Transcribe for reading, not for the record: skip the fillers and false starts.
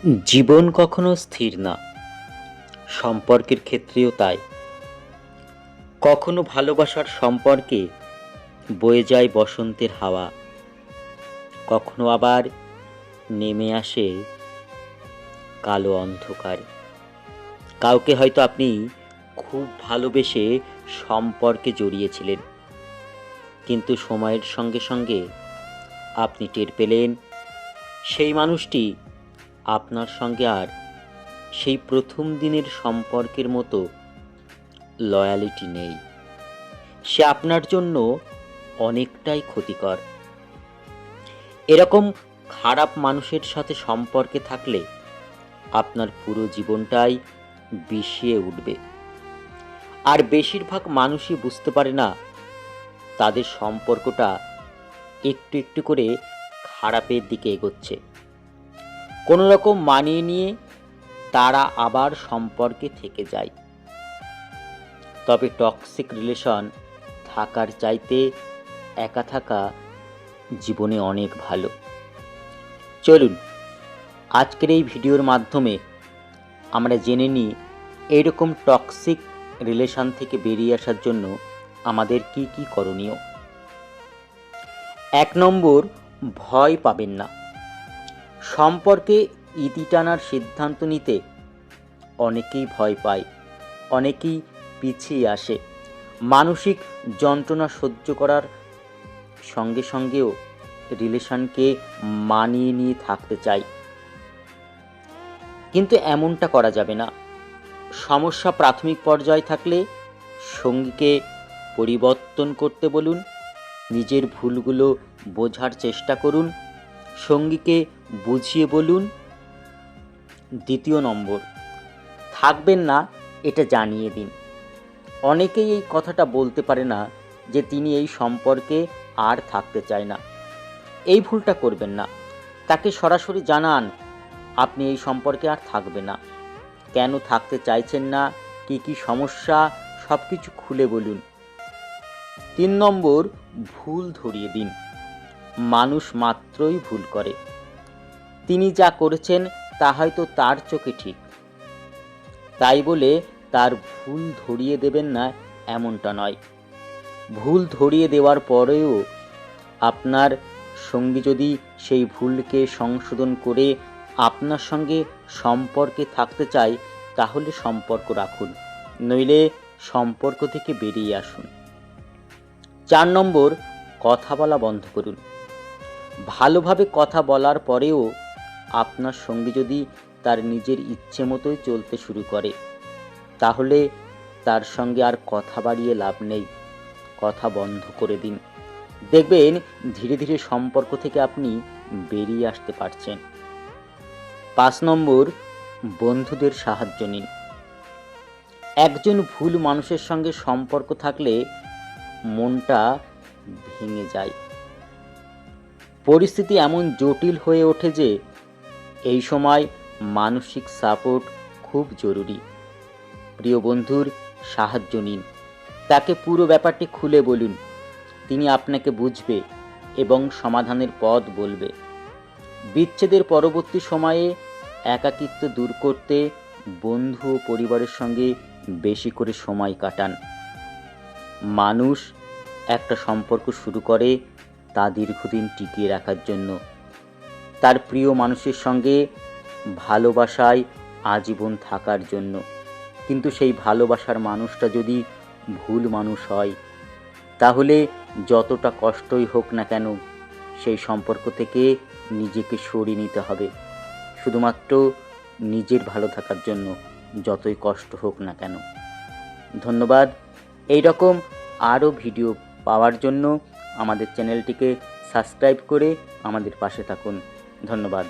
জীবন কখনো স্থির না, সম্পর্কের ক্ষেত্রেও তাই। কখনো ভালোবাসার সম্পর্কে বয়ে যায় বসন্তের হাওয়া, কখনো আবার নেমে আসে কালো অন্ধকার। কাউকে হয়তো আপনি খুব ভালোবেসে সম্পর্কে জড়িয়েছিলেন, কিন্তু সময়ের সঙ্গে সঙ্গে আপনি টের পেলেন সেই মানুষটি আপনার সঙ্গে আর সেই প্রথম দিনের সম্পর্কের মতো লয়ালিটি নেই। সে আপনার জন্য অনেকটাই ক্ষতিকর। এরকম খারাপ মানুষের সাথে সম্পর্কে থাকলে আপনার পুরো জীবনটাই বিষিয়ে উঠবে। আর বেশিরভাগ মানুষই বুঝতে পারে না তাদের সম্পর্কটা একটু একটু করে খারাপের দিকে এগোচ্ছে। কোনো রকম মানিয়ে নিয়ে তারা আবার সম্পর্কে থেকে যায়। তবে টক্সিক রিলেশন থাকার চাইতে একা থাকা জীবনে অনেক ভালো। চলুন আজকের এই ভিডিওর মাধ্যমে আমরা জেনে নিই এইরকম টক্সিক রিলেশন থেকে বেরিয়ে আসার জন্য আমাদের কি কি করণীয়। 1 নম্বর, ভয় পাবেন না। সম্পর্কে ইতি টানার সিদ্ধান্ত নিতে অনেকেই ভয় পায়, অনেকেই পিছিয়ে আসে। মানসিক যন্ত্রণা সহ্য করার সঙ্গে সঙ্গেও রিলেশনকে মানিয়ে নিয়ে থাকতে চাই, কিন্তু এমনটা করা যাবে না। সমস্যা প্রাথমিক পর্যায়ে থাকলে সঙ্গীকে পরিবর্তন করতে বলুন, নিজের ভুলগুলো বোঝার চেষ্টা করুন, সঙ্গীকে বুঝিয়ে বলুন। 2 নম্বর, থাকবেন না এটা জানিয়ে দিন। অনেকেই এই কথাটা বলতে পারে না যে তিনি এই সম্পর্কে আর থাকতে চায় না। এই ভুলটা করবেন না। তাকে সরাসরি জানান আপনি এই সম্পর্কে আর থাকবে না, কেন থাকতে চাইছেন না, কি কি সমস্যা, সব কিছু খুলে বলুন। 3 নম্বর, ভুল ধরিয়ে দিন। মানুষ মাত্রই ভুল করে। তিনি যা করেছেন তা হয়তো তার চোখে ঠিক, তাই বলে তার ভুল ধরিয়ে দেবেন না এমনটা নয়। ভুল ধরিয়ে দেওয়ার পরেও আপনার সঙ্গী যদি সেই ভুলকে সংশোধন করে আপনার সঙ্গে সম্পর্কে থাকতে চায় তাহলে সম্পর্ক রাখুন, নইলে সম্পর্ক থেকে বেরিয়ে আসুন। 4 নম্বর, কথা বলা বন্ধ করুন। ভালোভাবে কথা বলার পরেও আপনার সঙ্গী যদি তার নিজের ইচ্ছে মতোই চলতে শুরু করে তাহলে তার সঙ্গে আর কথা বাড়িয়ে লাভ নেই, কথা বন্ধ করে দিন। দেখবেন ধীরে ধীরে সম্পর্ক থেকে আপনি বেরিয়ে আসতে পারছেন। 5 নম্বর, বন্ধুদের সাহায্য নিন। একজন ভুল মানুষের সঙ্গে সম্পর্ক থাকলে মনটা ভেঙে যায়। পরিস্থিতি এমন জটিল হয়ে ওঠে যে এই সময় মানসিক সাপোর্ট খুব জরুরি। প্রিয় বন্ধুর সাহায্য নিন, তাকে পুরো ব্যাপারটি খুলে বলুন। তিনি আপনাকে বুঝবে এবং সমাধানের পথ বলবে। বিচ্ছেদের পরবর্তী সময়ে একাকিত্ব দূর করতে বন্ধু ও পরিবারের সঙ্গে বেশি করে সময় কাটান। মানুষ একটা সম্পর্ক শুরু করে তা দীর্ঘদিন টিকিয়ে রাখার জন্য, তার প্রিয় মানুষের সঙ্গে ভালোবাসায় আজীবন থাকার জন্য। কিন্তু সেই ভালোবাসার মানুষটা যদি ভুল মানুষ হয় তাহলে যতটা কষ্টই হোক না কেন সেই সম্পর্ক থেকে নিজেকে সরিয়ে নিতে হবে, শুধুমাত্র নিজের ভালো থাকার জন্য, যতই কষ্ট হোক না কেন। ধন্যবাদ। এই রকম আরও ভিডিও পাওয়ার জন্য আমাদের চ্যানেলটিকে সাবস্ক্রাইব করে আমাদের পাশে থাকুন। ধন্যবাদ।